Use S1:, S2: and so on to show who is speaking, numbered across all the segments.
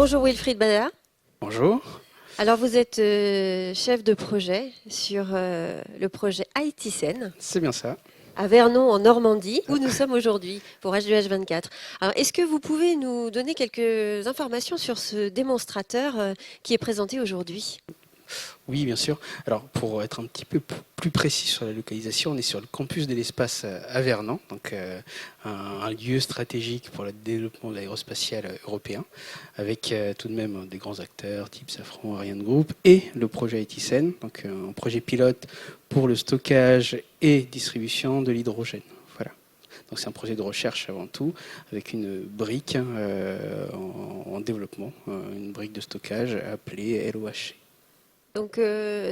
S1: Bonjour Wilfried Bada.
S2: Bonjour.
S1: Alors vous êtes chef de projet sur le projet ITSEN
S2: C'est bien ça.
S1: à Vernon en Normandie, où nous sommes aujourd'hui pour H2H24. Alors est-ce que vous pouvez nous donner quelques informations sur ce démonstrateur qui est présenté aujourd'hui?
S2: Oui, bien sûr. Alors, pour être un petit peu plus précis sur la localisation, on est sur le campus de l'espace à Vernon, donc un lieu stratégique pour le développement de l'aérospatial européen, avec tout de même des grands acteurs type Safran, Ariane Group, et le projet ITSEN, donc un projet pilote pour le stockage et distribution de l'hydrogène. Voilà. Donc c'est un projet de recherche avant tout, avec une brique en développement, une brique de stockage appelée LOHC.
S1: Donc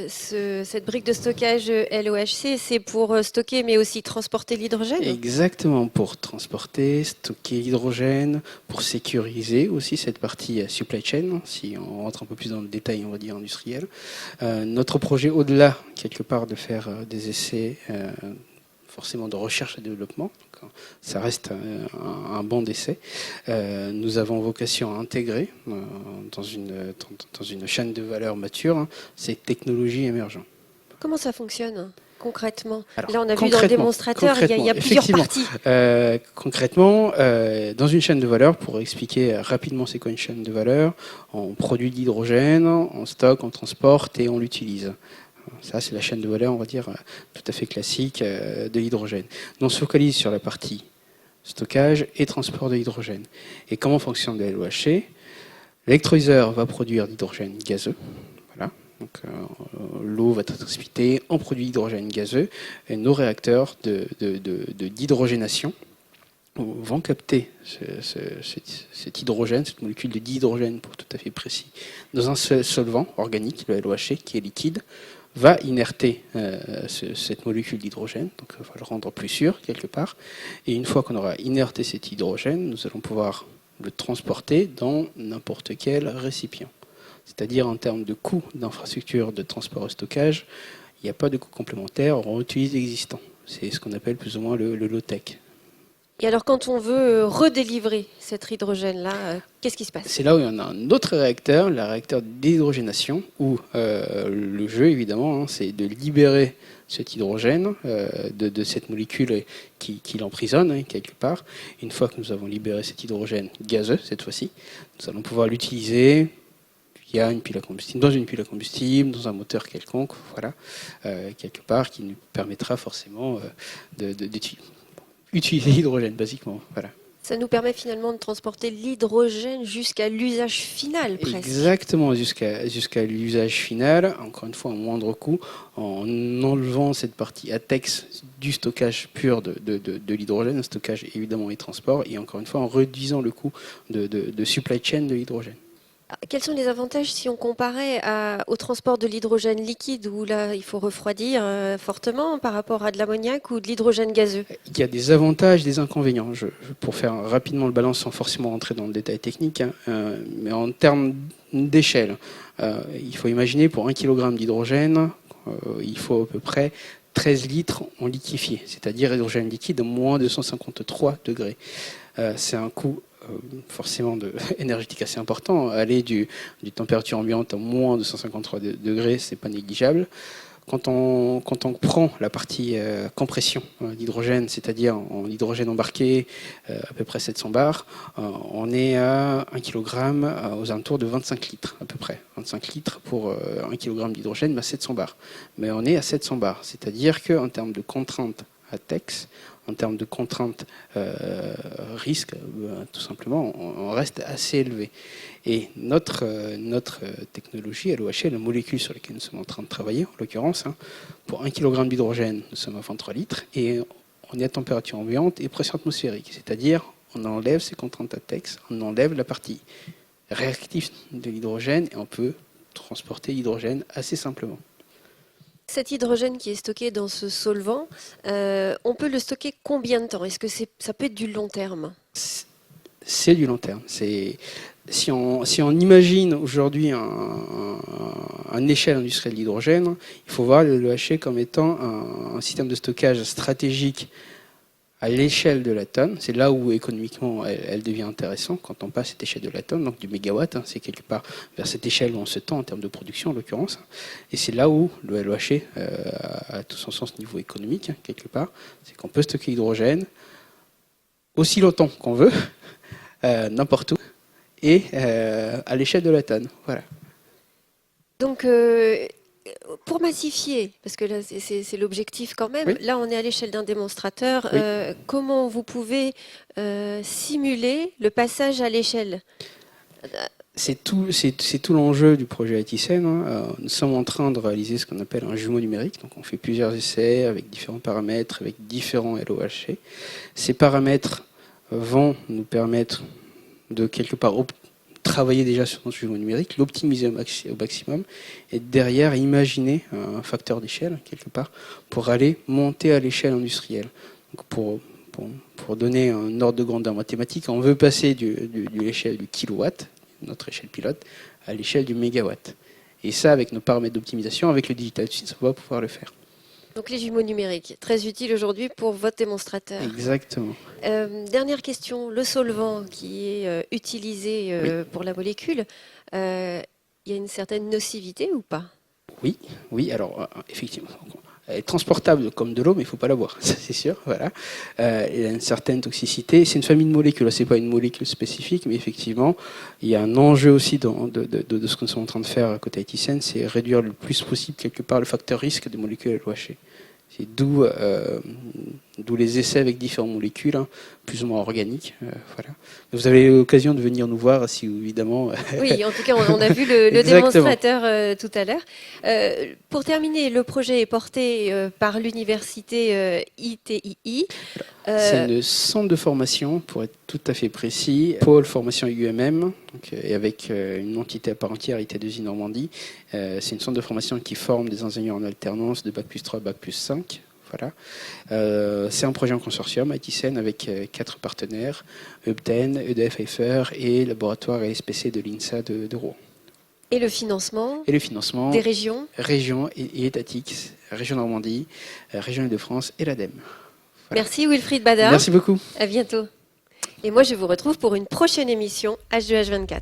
S1: cette brique de stockage LOHC, c'est pour stocker mais aussi transporter l'hydrogène?
S2: Exactement, pour transporter, stocker l'hydrogène, pour sécuriser aussi cette partie supply chain, si on rentre un peu plus dans le détail, on va dire industriel. Notre projet, au-delà, quelque part, de faire des essais forcément de recherche et développement, ça reste un banc d'essai. Nous avons vocation à intégrer dans une chaîne de valeur mature ces technologies émergentes.
S1: Comment ça fonctionne concrètement?
S2: Alors,
S1: là, on a vu dans le démonstrateur, il y a plusieurs parties.
S2: Concrètement, dans une chaîne de valeur, pour expliquer rapidement c'est quoi une chaîne de valeur, on produit de l'hydrogène, on stocke, on transporte et on l'utilise. Ça, c'est la chaîne de valeur, on va dire, tout à fait classique de l'hydrogène. On se focalise sur la partie stockage et transport de l'hydrogène. Et comment fonctionne le LOHC? L'électrolyseur va produire de l'hydrogène gazeux. Voilà. Donc, l'eau va être précipitée en produit d'hydrogène gazeux. Et nos réacteurs d'hydrogénation vont capter cet hydrogène, cette molécule de dihydrogène, pour tout à fait précis, dans un solvant organique, le LOHC, qui est liquide, va inerter cette molécule d'hydrogène, donc va le rendre plus sûr quelque part. Et une fois qu'on aura inerté cet hydrogène, nous allons pouvoir le transporter dans n'importe quel récipient. C'est-à-dire en termes de coût d'infrastructure de transport et stockage, il n'y a pas de coût complémentaire, on utilise l'existant. C'est ce qu'on appelle plus ou moins le low-tech.
S1: Et alors, quand on veut redélivrer cet hydrogène-là, qu'est-ce qui se passe?
S2: C'est là où il y en a un autre réacteur, le réacteur d'hydrogénation, où le jeu, évidemment, c'est de libérer cet hydrogène de cette molécule qui l'emprisonne, quelque part. Une fois que nous avons libéré cet hydrogène gazeux, cette fois-ci, nous allons pouvoir l'utiliser via une pile à combustible, dans une pile à combustible, dans un moteur quelconque, voilà, quelque part, qui nous permettra forcément d'utiliser l'hydrogène, basiquement. Voilà.
S1: Ça nous permet finalement de transporter l'hydrogène jusqu'à l'usage final, presque.
S2: Exactement, jusqu'à l'usage final, encore une fois, à moindre coût, en enlevant cette partie ATEX du stockage pur de l'hydrogène, stockage évidemment et transport, et encore une fois, en réduisant le coût de supply chain de l'hydrogène.
S1: Quels sont les avantages si on comparait au transport de l'hydrogène liquide, où là, il faut refroidir fortement par rapport à de l'ammoniac ou de l'hydrogène gazeux?
S2: Il y a des avantages, des inconvénients. Pour faire rapidement le balance sans forcément rentrer dans le détail technique, mais en termes d'échelle, il faut imaginer pour 1 kg d'hydrogène, il faut à peu près 13 litres en liquéfié, c'est-à-dire hydrogène liquide à moins de 153 degrés. C'est un coût forcément énergétique assez important. Aller du température ambiante à moins de 153 degrés, c'est pas négligeable. Quand on prend la partie compression d'hydrogène, c'est-à-dire en hydrogène embarqué, à peu près 700 bars, on est à 1 kg aux alentours de 25 litres à peu près. 25 litres pour 1 kg d'hydrogène, 700 bars. Mais on est à 700 bars, c'est-à-dire qu'en termes de contraintes ATEX, en termes de contraintes risque, tout simplement, on reste assez élevé. Et notre technologie, LOHC, la molécule sur laquelle nous sommes en train de travailler, en l'occurrence, pour 1 kg d'hydrogène, nous sommes à 23 litres, et on est à température ambiante et pression atmosphérique. C'est-à-dire, on enlève ces contraintes ATEX, on enlève la partie réactive de l'hydrogène, et on peut transporter l'hydrogène assez simplement.
S1: Cet hydrogène qui est stocké dans ce solvant, on peut le stocker combien de temps? Est-ce que ça peut être du long terme?
S2: C'est du long terme. Si on imagine aujourd'hui une échelle industrielle d'hydrogène, il faut voir le LOHC comme étant un système de stockage stratégique à l'échelle de la tonne. C'est là où économiquement elle devient intéressante quand on passe cette échelle de la tonne, donc du mégawatt. C'est quelque part vers cette échelle où on se tend en termes de production en l'occurrence. Et c'est là où le LOHC a tout son sens niveau économique, quelque part. C'est qu'on peut stocker l'hydrogène aussi longtemps qu'on veut, n'importe où, et à l'échelle de la tonne. Voilà.
S1: Donc, pour massifier, parce que là, c'est l'objectif quand même,
S2: Oui.
S1: là, on est à l'échelle d'un démonstrateur.
S2: Oui.
S1: Comment vous pouvez simuler le passage à l'échelle?
S2: C'est tout l'enjeu du projet ITCEN. Nous sommes en train de réaliser ce qu'on appelle un jumeau numérique. Donc on fait plusieurs essais avec différents paramètres, avec différents LOHC. Ces paramètres vont nous permettre de quelque part travailler déjà sur notre jumeau numérique, l'optimiser au maximum, et derrière imaginer un facteur d'échelle quelque part pour aller monter à l'échelle industrielle. Donc pour donner un ordre de grandeur mathématique, on veut passer de l'échelle du kilowatt, notre échelle pilote, à l'échelle du mégawatt. Et ça, avec nos paramètres d'optimisation, avec le Digital Twin, on va pouvoir le faire.
S1: Donc les jumeaux numériques, très utiles aujourd'hui pour votre démonstrateur.
S2: Exactement.
S1: Dernière question, le solvant qui est utilisé pour la molécule, il y a une certaine nocivité ou pas?
S2: Oui, alors effectivement. Elle est transportable comme de l'eau, mais il ne faut pas la boire, ça c'est sûr. Voilà. Elle a une certaine toxicité. C'est une famille de molécules, ce n'est pas une molécule spécifique, mais effectivement, il y a un enjeu aussi de ce que nous sommes en train de faire à côté ITCEN, c'est réduire le plus possible quelque part le facteur risque des molécules LOHC. C'est d'où les essais avec différentes molécules, plus ou moins organiques. Voilà. Vous avez l'occasion de venir nous voir, si évidemment.
S1: Oui, en tout cas, on a vu le démonstrateur tout à l'heure. Pour terminer, le projet est porté par l'université ITII.
S2: C'est une centre de formation, pour être tout à fait précis, pôle formation UMM, donc, et avec une entité à part entière, IT2I Normandie. C'est une centre de formation qui forme des ingénieurs en alternance de Bac plus 3, Bac plus 5. Voilà. C'est un projet en consortium, ITCEN, avec 4 partenaires, EBTEN, EDF Eifer et laboratoire LSPC de l'INSA de Rouen.
S1: Et le financement des régions
S2: et étatiques, région Normandie, région Île-de-France et l'ADEME.
S1: Voilà. Merci Wilfried Badard.
S2: Merci beaucoup.
S1: À bientôt. Et moi, je vous retrouve pour une prochaine émission H2H24.